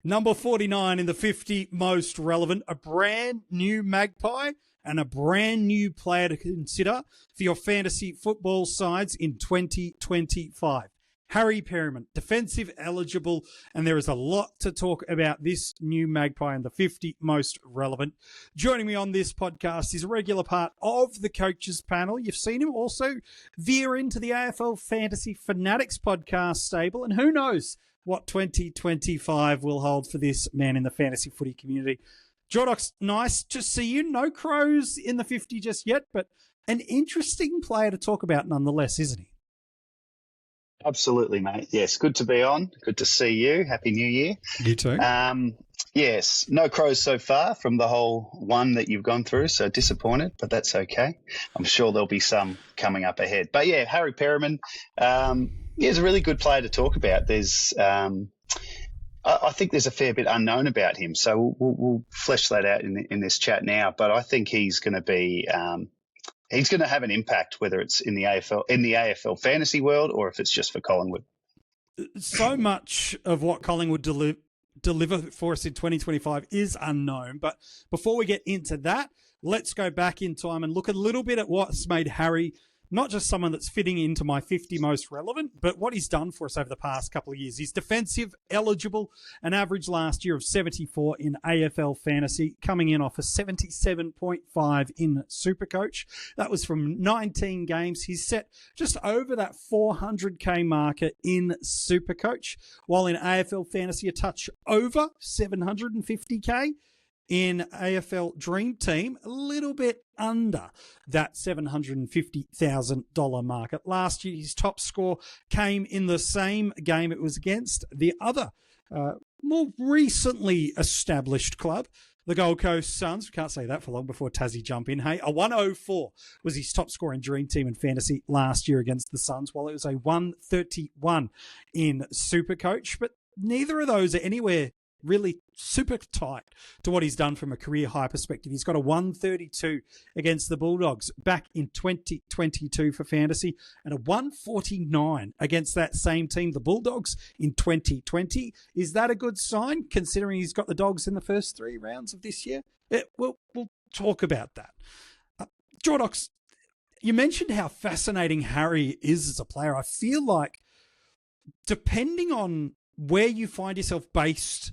Number 49 in the 50 most relevant, a brand new Magpie and a brand new player to consider for your fantasy football sides in 2025. Harry Perryman, defensive eligible, and there is a lot to talk about this new Magpie and the 50 most relevant. Joining me on this podcast is a regular part of the coaches panel. You've seen him also veer into the AFL Fantasy Fanatics podcast stable, and who knows what 2025 will hold for this man in the fantasy footy community. Jordox, nice to see you. No Crows in the 50 just yet, but an interesting player to talk about nonetheless, isn't he? Absolutely, mate. Yes, good to be on. Good to see you. Happy New Year. You too. Yes, no Crows so far from the whole one that you've gone through, so disappointed, but that's okay. I'm sure there'll be some coming up ahead. But yeah, Harry Perryman, he's a really good player to talk about. There's, I think there's a fair bit unknown about him, so we'll flesh that out in this chat now. But I think he's going to be, he's going to have an impact, whether it's in the AFL fantasy world or if it's just for Collingwood. So much of what Collingwood deliver for us in 2025 is unknown. But before we get into that, let's go back in time and look a little bit at what's made Harry not just someone that's fitting into my 50 most relevant, but what he's done for us over the past couple of years. He's defensive eligible, an average last year of 74 in AFL fantasy, coming in off a 77.5 in SuperCoach. That was from 19 games. He's set just over that 400k marker in SuperCoach, while in AFL fantasy a touch over 750k. In AFL Dream Team, a little bit under that $750,000 market. Last year, his top score came in the same game it was against the other more recently established club, the Gold Coast Suns. We can't say that for long before Tassie jump in. Hey, a 104 was his top score in Dream Team and Fantasy last year against the Suns, while it was a 131 in SuperCoach. But neither of those are anywhere really super tight to what he's done from a career high perspective. He's got a 132 against the Bulldogs back in 2022 for fantasy and a 149 against that same team, the Bulldogs, in 2020. Is that a good sign considering he's got the Dogs in the first 3 rounds of this year? We'll talk about that. Jordox, you mentioned how fascinating Harry is as a player. I feel like depending on where you find yourself based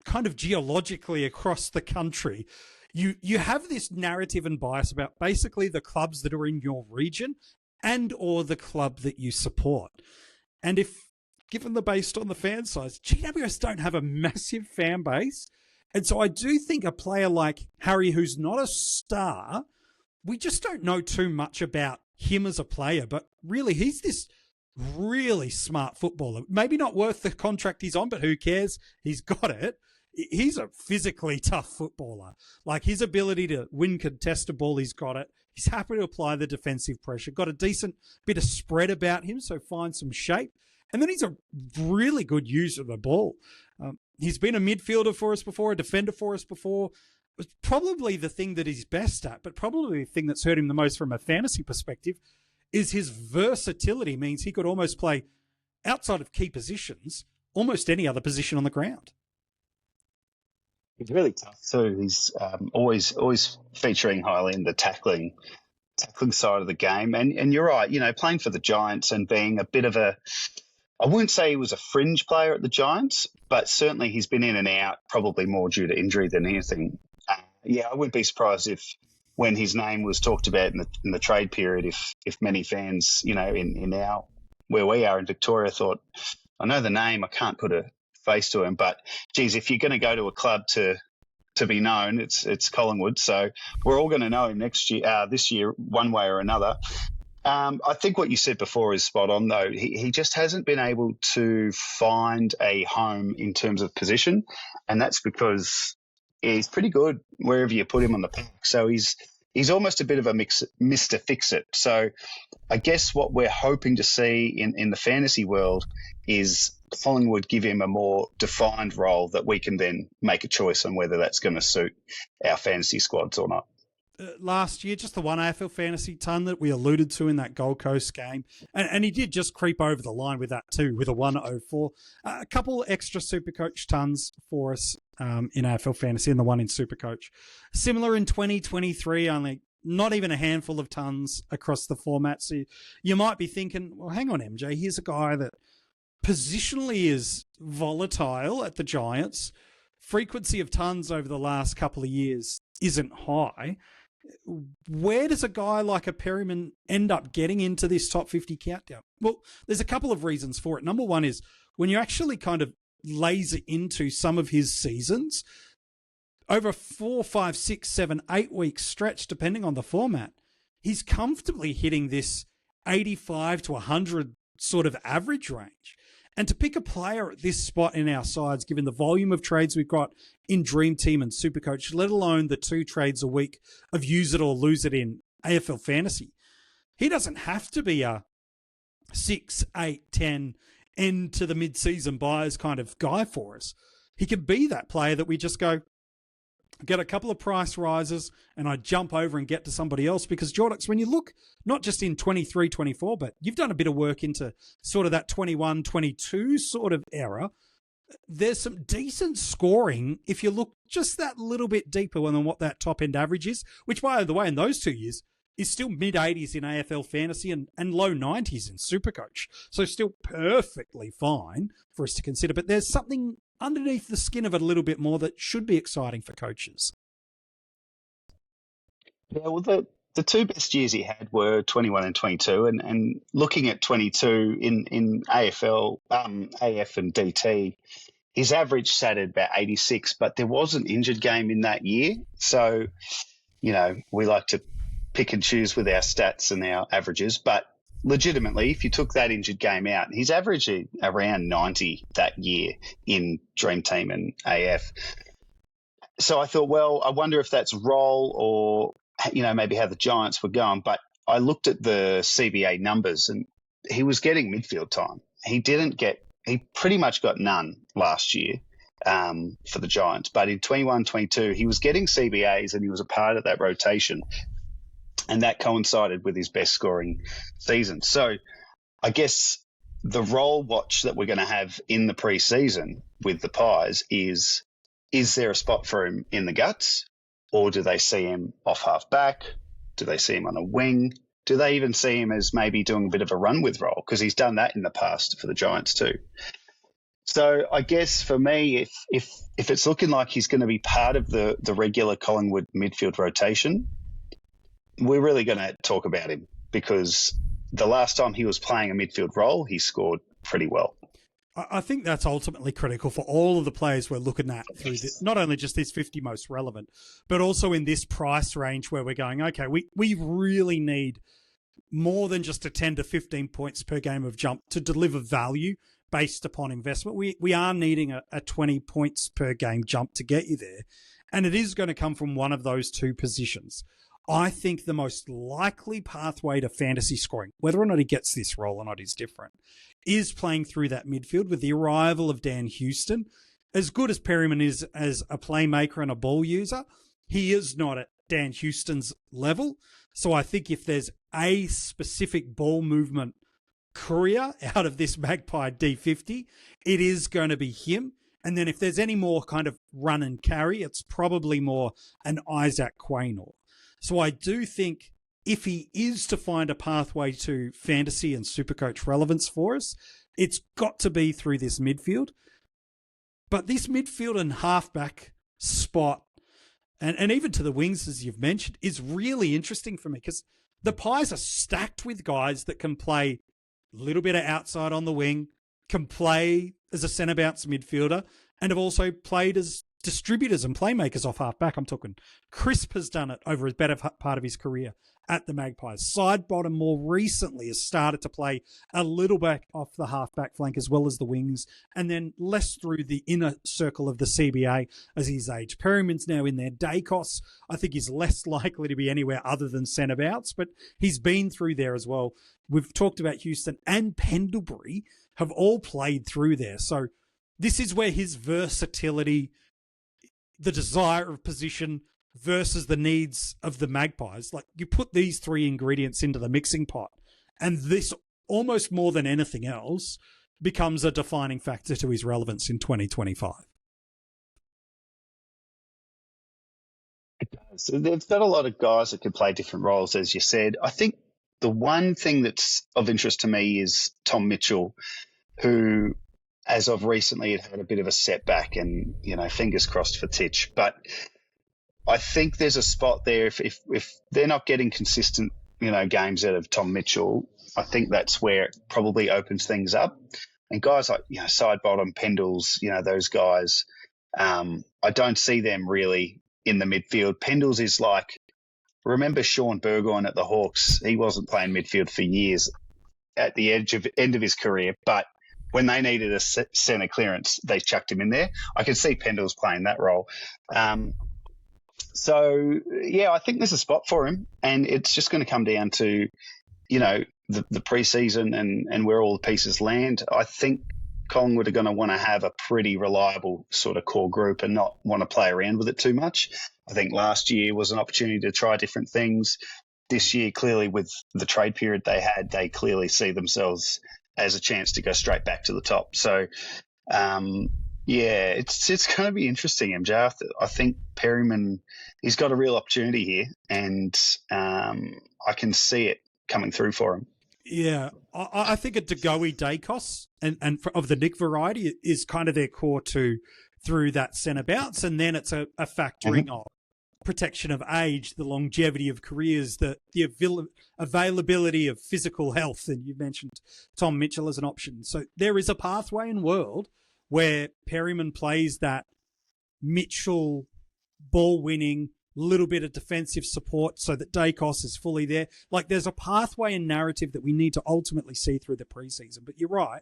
kind of geologically across the country, you have this narrative and bias about basically the clubs that are in your region and or the club that you support. And if given the based on the fan size, GWS don't have a massive fan base. And so I do think a player like Harry, who's not a star, we just don't know too much about him as a player, but really he's this really smart footballer. Maybe not worth the contract he's on, but who cares? He's got it. He's a physically tough footballer. Like his ability to win contested ball, he's got it. He's happy to apply the defensive pressure. Got a decent bit of spread about him, so find some shape. And then he's a really good user of the ball. He's been a midfielder for us before, a defender for us before. It was probably the thing that he's best at, but probably the thing that's hurt him the most from a fantasy perspective is his versatility. Means he could almost play outside of key positions, almost any other position on the ground. He's really tough too. He's always featuring highly in the tackling side of the game. And you're right, playing for the Giants and being a bit of I wouldn't say he was a fringe player at the Giants, but certainly he's been in and out, probably more due to injury than anything. I wouldn't be surprised if when his name was talked about in the trade period, if many fans, in our where we are in Victoria, thought, I know the name, I can't put a face to him, but geez, if you're going to go to a club to be known, it's Collingwood. So we're all going to know him this year, one way or another. I think what you said before is spot on, though. He just hasn't been able to find a home in terms of position, and that's because he's pretty good wherever you put him on the pack. So he's almost a bit of a Mr. Fix-It. So I guess what we're hoping to see in the fantasy world is Collingwood give him a more defined role that we can then make a choice on whether that's going to suit our fantasy squads or not. last year, just the one AFL Fantasy ton that we alluded to in that Gold Coast game. And he did just creep over the line with that too, with a 104. A couple extra SuperCoach tons for us in AFL Fantasy and the one in SuperCoach. Similar in 2023, only not even a handful of tons across the format. So you might be thinking, well, hang on, MJ, here's a guy that positionally is volatile at the Giants. Frequency of tons over the last couple of years isn't high. Where does a guy like a Perryman end up getting into this top 50 countdown? Well, there's a couple of reasons for it. Number one is when you actually kind of laser into some of his seasons, over 4, 5, 6, 7, 8 week stretch, depending on the format, he's comfortably hitting this 85 to 100 sort of average range. And to pick a player at this spot in our sides, given the volume of trades we've got in Dream Team and SuperCoach, let alone the 2 trades a week of use it or lose it in AFL Fantasy, he doesn't have to be a 6, 8, 10 end to the mid-season buyers kind of guy for us. He could be that player that we just go, get a couple of price rises and I jump over and get to somebody else. Because Jordox, when you look not just in 23, 24, but you've done a bit of work into sort of that 21, 22 sort of era, there's some decent scoring if you look just that little bit deeper than what that top end average is, which by the way, in those 2 years is still mid 80s in AFL Fantasy and low 90s in SuperCoach. So still perfectly fine for us to consider, but there's something underneath the skin of it a little bit more that should be exciting for coaches. Yeah, well, the 2 best years he had were 21 and 22, and looking at 22 in AFL, AF and DT, his average sat at about 86, but there was an injured game in that year. So, you know, we like to pick and choose with our stats and our averages, but legitimately, if you took that injured game out, he's averaging around 90 that year in Dream Team and AF. So I thought, well, I wonder if that's role or, you know, maybe how the Giants were going. But I looked at the CBA numbers and he was getting midfield time. He pretty much got none last year for the Giants. But in 21-22, he was getting CBAs and he was a part of that rotation. And that coincided with his best scoring season. So I guess the role watch that we're going to have in the preseason with the Pies is there a spot for him in the guts, or do they see him off half back? Do they see him on a wing? Do they even see him as maybe doing a bit of a run with role? Because he's done that in the past for the Giants too. So I guess for me, if it's looking like he's going to be part of the regular Collingwood midfield rotation, we're really going to talk about him because the last time he was playing a midfield role, he scored pretty well. I think that's ultimately critical for all of the players we're looking at through this, not only just this 50 most relevant, but also in this price range where we're going, okay, we really need more than just a 10 to 15 points per game of jump to deliver value based upon investment. We are needing a 20 points per game jump to get you there. And it is going to come from one of those 2 positions. I think the most likely pathway to fantasy scoring, whether or not he gets this role or not is different, is playing through that midfield with the arrival of Dan Houston. As good as Perryman is as a playmaker and a ball user, he is not at Dan Houston's level. So I think if there's a specific ball movement courier out of this Magpie D50, it is going to be him. And then if there's any more kind of run and carry, it's probably more an Isaac Quaynor. So I do think if he is to find a pathway to fantasy and SuperCoach relevance for us, it's got to be through this midfield. But this midfield and halfback spot, and even to the wings, as you've mentioned, is really interesting for me because the Pies are stacked with guys that can play a little bit of outside on the wing, can play as a centre bounce midfielder, and have also played as distributors and playmakers off half-back. I'm talking Crisp has done it over a better part of his career at the Magpies. Sidebottom more recently has started to play a little bit off the half-back flank as well as the wings, and then less through the inner circle of the CBA as he's aged. Perryman's now in there. Dacos, I think, is less likely to be anywhere other than centre bounce, but he's been through there as well. We've talked about Houston and Pendlebury have all played through there. So this is where his versatility, the desire of position, versus the needs of the Magpies. Like, you put these three ingredients into the mixing pot, and this, almost more than anything else, becomes a defining factor to his relevance in 2025. It does. They've got a lot of guys that could play different roles, as you said. I think the one thing that's of interest to me is Tom Mitchell, who, as of recently, had a bit of a setback, and fingers crossed for Titch. But I think there's a spot there if they're not getting consistent, games out of Tom Mitchell. I think that's where it probably opens things up. And guys like Sidebottom, Pendles, those guys, I don't see them really in the midfield. Pendles is like, remember Sean Burgoyne at the Hawks? He wasn't playing midfield for years at the end of his career, but when they needed a centre clearance, they chucked him in there. I could see Pendles playing that role. So, yeah, I think there's a spot for him, and it's just going to come down to, the preseason and where all the pieces land. I think Collingwood are going to want to have a pretty reliable sort of core group and not want to play around with it too much. I think last year was an opportunity to try different things. This year, clearly, with the trade period they had, they clearly see themselves as a chance to go straight back to the top. So, it's going to be interesting, MJ. I think Perryman, he's got a real opportunity here, and I can see it coming through for him. Yeah, I think a Degoe Dacos and of the Nick variety is kind of their core two through that centre bounce, and then it's a factoring of protection of age, the longevity of careers, the availability of physical health, and you mentioned Tom Mitchell as an option. So there is a pathway in world where Perryman plays that Mitchell ball-winning, little bit of defensive support so that Dacos is fully there. Like, there's a pathway and narrative that we need to ultimately see through the preseason. But you're right.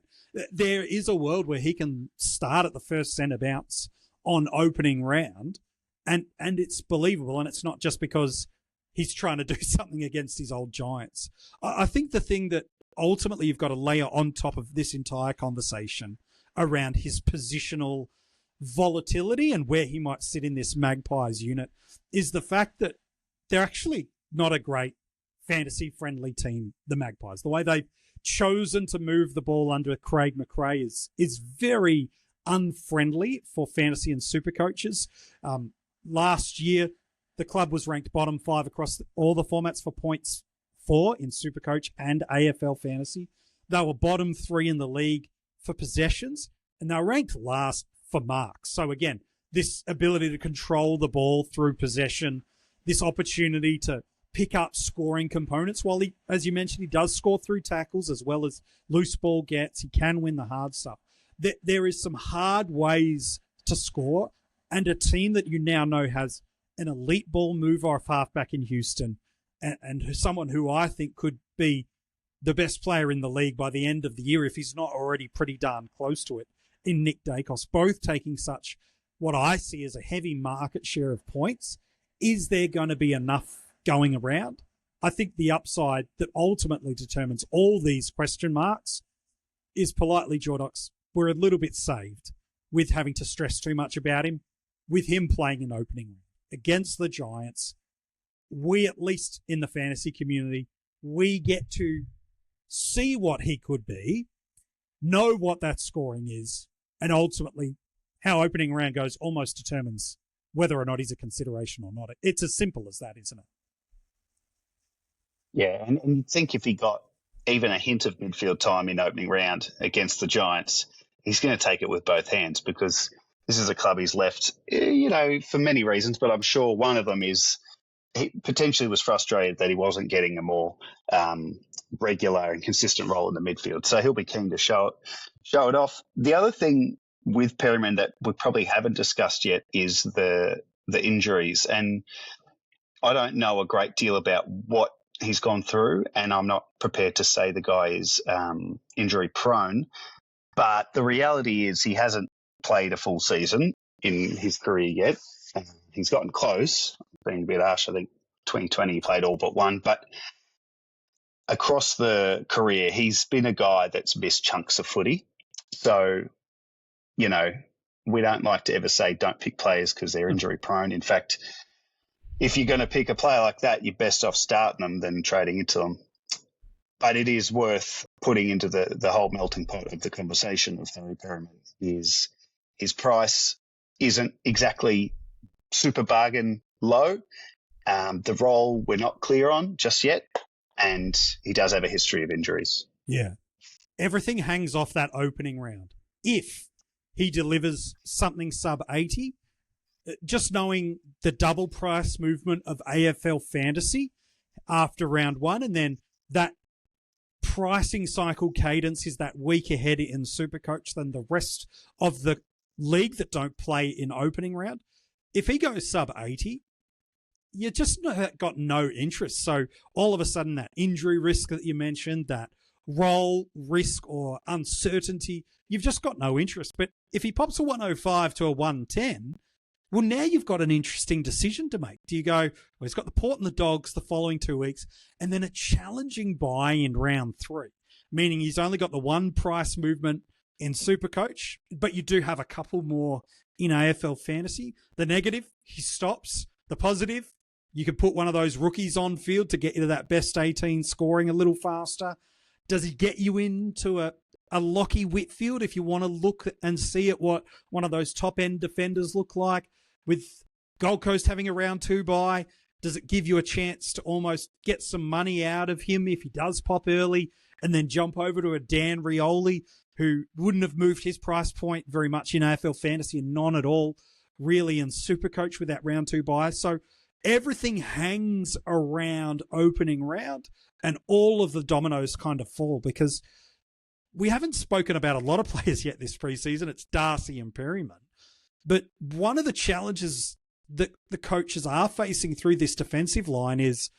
There is a world where he can start at the first centre bounce on opening round, and it's believable, and it's not just because he's trying to do something against his old Giants. I think the thing that ultimately you've got to layer on top of this entire conversation around his positional volatility and where he might sit in this Magpies unit is the fact that they're actually not a great fantasy-friendly team, the Magpies. The way they've chosen to move the ball under Craig McRae is very unfriendly for fantasy and super coaches. Last year, the club was ranked bottom 5 across all the formats for points for in Supercoach and AFL Fantasy. They were bottom 3 in the league for possessions, and they were ranked last for marks. So again, this ability to control the ball through possession, this opportunity to pick up scoring components, while he, as you mentioned, he does score through tackles as well as loose ball gets. He can win the hard stuff. There is some hard ways to score, and a team that you now know has an elite ball mover off halfback in Houston, and someone who I think could be the best player in the league by the end of the year, if he's not already pretty darn close to it, in Nick Dacos, both taking such what I see as a heavy market share of points. Is there going to be enough going around? I think the upside that ultimately determines all these question marks is, politely, Jordox, we're a little bit saved with having to stress too much about him, with him playing an opening round against the Giants. We, at least in the fantasy community, we get to see what he could be, know what that scoring is, and ultimately how opening round goes almost determines whether or not he's a consideration or not. It's as simple as that, isn't it? Yeah, and you'd think if he got even a hint of midfield time in opening round against the Giants, he's going to take it with both hands, because this is a club he's left, for many reasons, but I'm sure one of them is he potentially was frustrated that he wasn't getting a more regular and consistent role in the midfield. So he'll be keen to show it off. The other thing with Perryman that we probably haven't discussed yet is the injuries. And I don't know a great deal about what he's gone through, and I'm not prepared to say the guy is injury prone. But the reality is he hasn't played a full season in his career yet. He's gotten close, being a bit harsh. I think 2020 he played all but one. But across the career, he's been a guy that's missed chunks of footy. So, we don't like to ever say don't pick players because they're injury prone. In fact, if you're going to pick a player like that, you're best off starting them than trading into them. But it is worth putting into the whole melting pot of the conversation of Harry Perryman. Is his price isn't exactly super bargain low. The role we're not clear on just yet, and he does have a history of injuries. Yeah. Everything hangs off that opening round. If he delivers something sub 80, just knowing the double price movement of AFL Fantasy after round one, and then that pricing cycle cadence is that week ahead in SuperCoach than the rest of the league that don't play in opening round. If he goes sub 80, you just got no interest. So all of a sudden that injury risk that you mentioned, that role risk or uncertainty, you've just got no interest. But if he pops a 105 to a 110, well, now you've got an interesting decision to make. Do you go, well, he's got the Port and the Dogs the following 2 weeks, and then a challenging buy in round 3, meaning he's only got the one price movement in SuperCoach, but you do have a couple more in AFL Fantasy. The negative, he stops. The positive, you could put one of those rookies on field to get you to that best 18 scoring a little faster. Does he get you into a Lockie Whitfield if you want to look and see at what one of those top-end defenders look like? With Gold Coast having a round 2 bye, does it give you a chance to almost get some money out of him if he does pop early and then jump over to a Dan Rioli, who wouldn't have moved his price point very much in AFL Fantasy and none at all really in SuperCoach with that round 2 bye? So everything hangs around opening round and all of the dominoes kind of fall, because we haven't spoken about a lot of players yet this preseason. It's Darcy and Perryman. But one of the challenges that the coaches are facing through this defensive line is,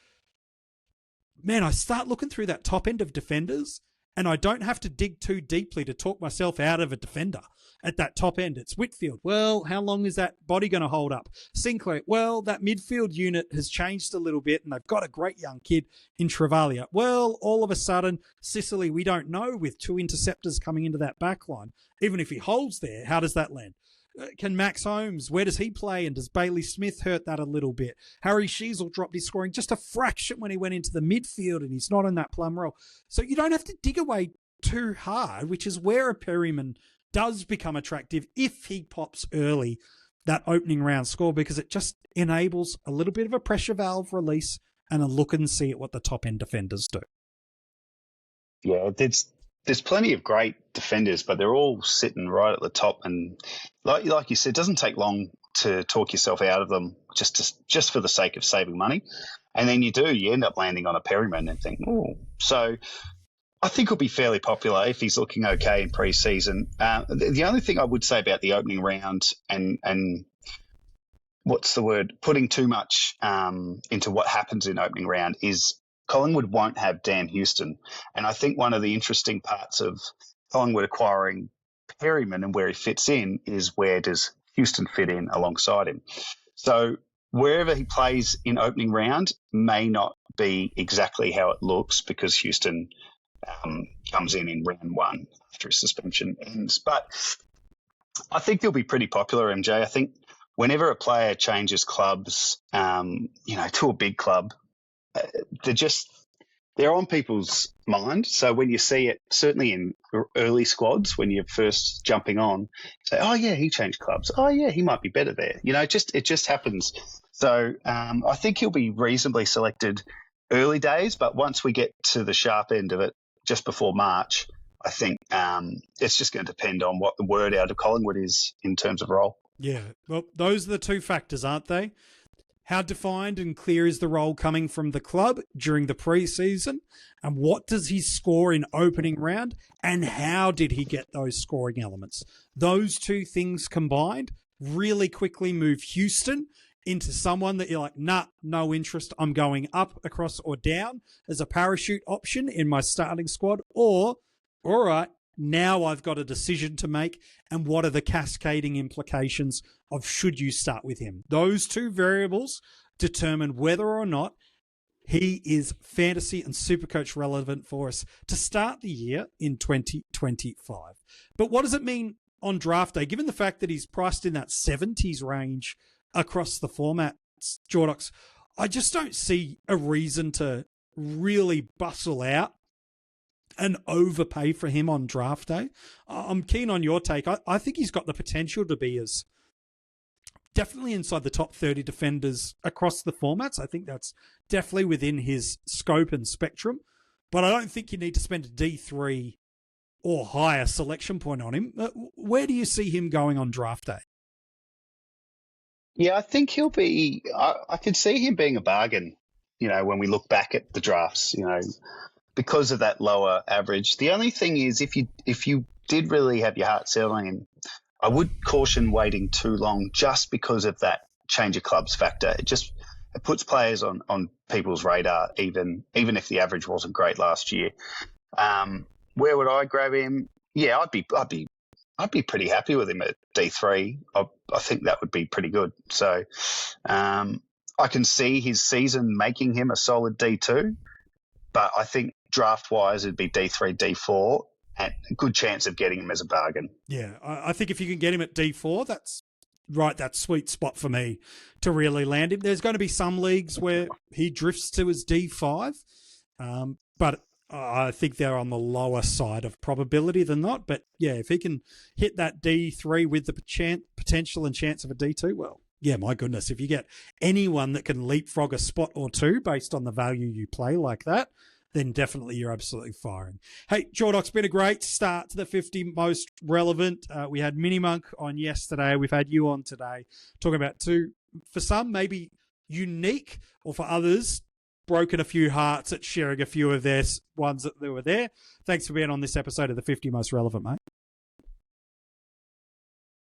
man, I start looking through that top end of defenders and I don't have to dig too deeply to talk myself out of a defender at that top end. It's Whitfield. Well, how long is that body going to hold up? Sinclair. Well, that midfield unit has changed a little bit and they've got a great young kid in Travaglia. Well, all of a sudden, Sicily, we don't know with 2 interceptors coming into that back line. Even if he holds there, how does that land? Can Max Holmes, where does he play? And does Bailey Smith hurt that a little bit? Harry Sheasel dropped his scoring just a fraction when he went into the midfield and he's not in that plum role. So you don't have to dig away too hard, which is where a Perryman does become attractive if he pops early, that opening round score, because it just enables a little bit of a pressure valve release and a look and see at what the top end defenders do. Yeah, there's plenty of great defenders, but they're all sitting right at the top. And like you said, it doesn't take long to talk yourself out of them just for the sake of saving money. And then you end up landing on a Perryman and think, oh. So I think he'll be fairly popular if he's looking okay in pre-season. The only thing I would say about the opening round and what's the word, putting too much into what happens in opening round is Collingwood won't have Dan Houston. And I think one of the interesting parts of Collingwood acquiring Perryman and where he fits in is, where does Houston fit in alongside him? So wherever he plays in opening round may not be exactly how it looks, because Houston comes in round 1 after his suspension ends. But I think he'll be pretty popular, MJ. I think whenever a player changes clubs, to a big club, they're on people's mind. So when you see it, certainly in early squads, when you're first jumping on, say, oh yeah, he changed clubs. Oh yeah, he might be better there. It just happens. So I think he'll be reasonably selected early days, but once we get to the sharp end of it, just before March, I think it's just going to depend on what the word out of Collingwood is in terms of role. Yeah, well, those are the two factors, aren't they? How defined and clear is the role coming from the club during the preseason? And what does he score in opening round? And how did he get those scoring elements? Those two things combined really quickly move Houston into someone that you're like, nah, no interest. I'm going up, across, or down as a parachute option in my starting squad. Or, all right, now I've got a decision to make, and what are the cascading implications of should you start with him? Those two variables determine whether or not he is fantasy and SuperCoach relevant for us to start the year in 2025. But what does it mean on draft day, given the fact that he's priced in that 70s range across the formats, Jordox? I just don't see a reason to really bustle out and overpay for him on draft day. I'm keen on your take. I think he's got the potential to be as definitely inside the top 30 defenders across the formats. I think that's definitely within his scope and spectrum. But I don't think you need to spend a D3 or higher selection point on him. Where do you see him going on draft day? Yeah, I think he'll be. I could see him being a bargain. When we look back at the drafts, because of that lower average. The only thing is, if you did really have your heart set on him, I would caution waiting too long, just because of that change of clubs factor. It puts players on people's radar, even if the average wasn't great last year. Where would I grab him? Yeah, I'd be pretty happy with him at D3. I think that would be pretty good. So I can see his season making him a solid D2, but I think draft-wise it'd be D3, D4, and a good chance of getting him as a bargain. Yeah, I think if you can get him at D4, that's right, that sweet spot for me to really land him. There's going to be some leagues where he drifts to his D5, but I think they're on the lower side of probability than not. But yeah, if he can hit that D3 with the potential and chance of a D2, well, yeah, my goodness, if you get anyone that can leapfrog a spot or two based on the value you play like that, then definitely you're absolutely firing. Hey, Jordox, been a great start to the 50 most relevant. We had Mini Monk on yesterday. We've had you on today talking about two, for some, maybe unique, or for others, broken a few hearts at sharing a few of their ones that were there. Thanks for being on this episode of the 50 most relevant, mate.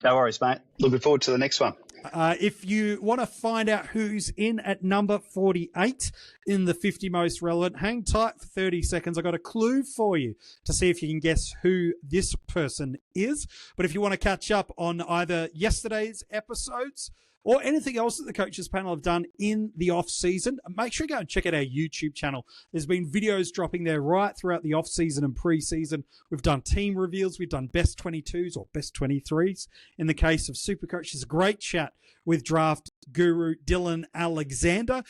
No worries, mate. Looking forward to the next one. If you want to find out who's in at number 48 in the 50 most relevant, hang tight for 30 seconds. I got a clue for you to see if you can guess who this person is. But if you want to catch up on either yesterday's episodes or anything else that the coaches panel have done in the off season, make sure you go and check out our YouTube channel. There's been videos dropping there right throughout the off season and pre-season. We've done team reveals. We've done best 22s or best 23s. In the case of SuperCoach, there's a great chat with draft guru Dylan Alexander,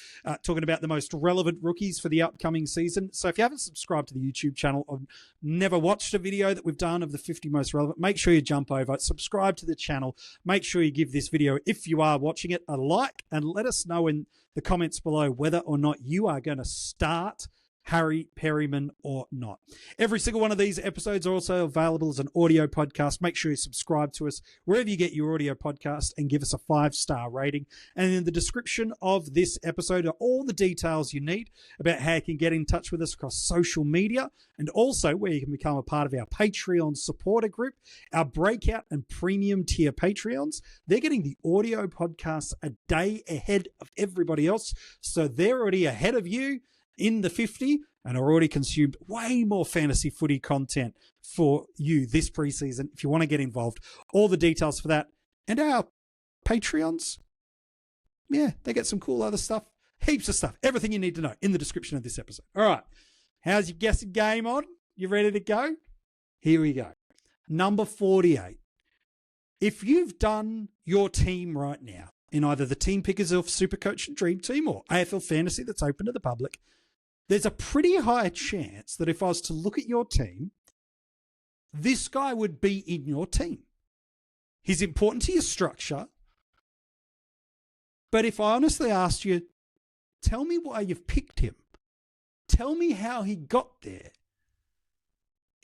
talking about the most relevant rookies for the upcoming season. So if you haven't subscribed to the YouTube channel or never watched a video that we've done of the 50 most relevant, make sure you jump over, subscribe to the channel. Make sure you give this video, if you are watching it, a like, and let us know in the comments below whether or not you are going to start Harry Perryman or not. Every single one of these episodes are also available as an audio podcast. Make sure you subscribe to us wherever you get your audio podcast and give us a 5-star rating. And in the description of this episode are all the details you need about how you can get in touch with us across social media, and also where you can become a part of our Patreon supporter group, our breakout and premium tier Patreons. They're getting the audio podcasts a day ahead of everybody else. So they're already ahead of you in the 50 and are already consumed way more fantasy footy content for you this preseason. If you want to get involved, all the details for that and our Patreons, yeah, they get some cool other stuff, heaps of stuff, everything you need to know in the description of this episode. All right, how's your guessing game on? You ready to go? Here we go. Number 48. If you've done your team right now in either the Team Pickers of SuperCoach and Dream Team or AFL Fantasy that's open to the public, there's a pretty high chance that if I was to look at your team, this guy would be in your team. He's important to your structure. But if I honestly asked you, tell me why you've picked him, tell me how he got there,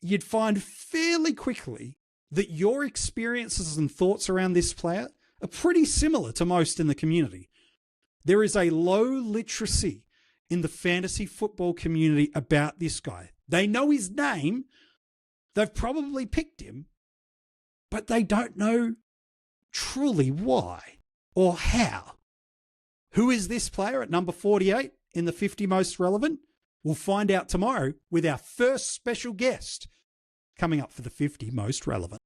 you'd find fairly quickly that your experiences and thoughts around this player are pretty similar to most in the community. There is a low literacy in the fantasy football community about this guy. They know his name, they've probably picked him, but they don't know truly why or how. Who is this player at number 48 in the 50 most relevant? We'll find out tomorrow with our first special guest coming up for the 50 most relevant.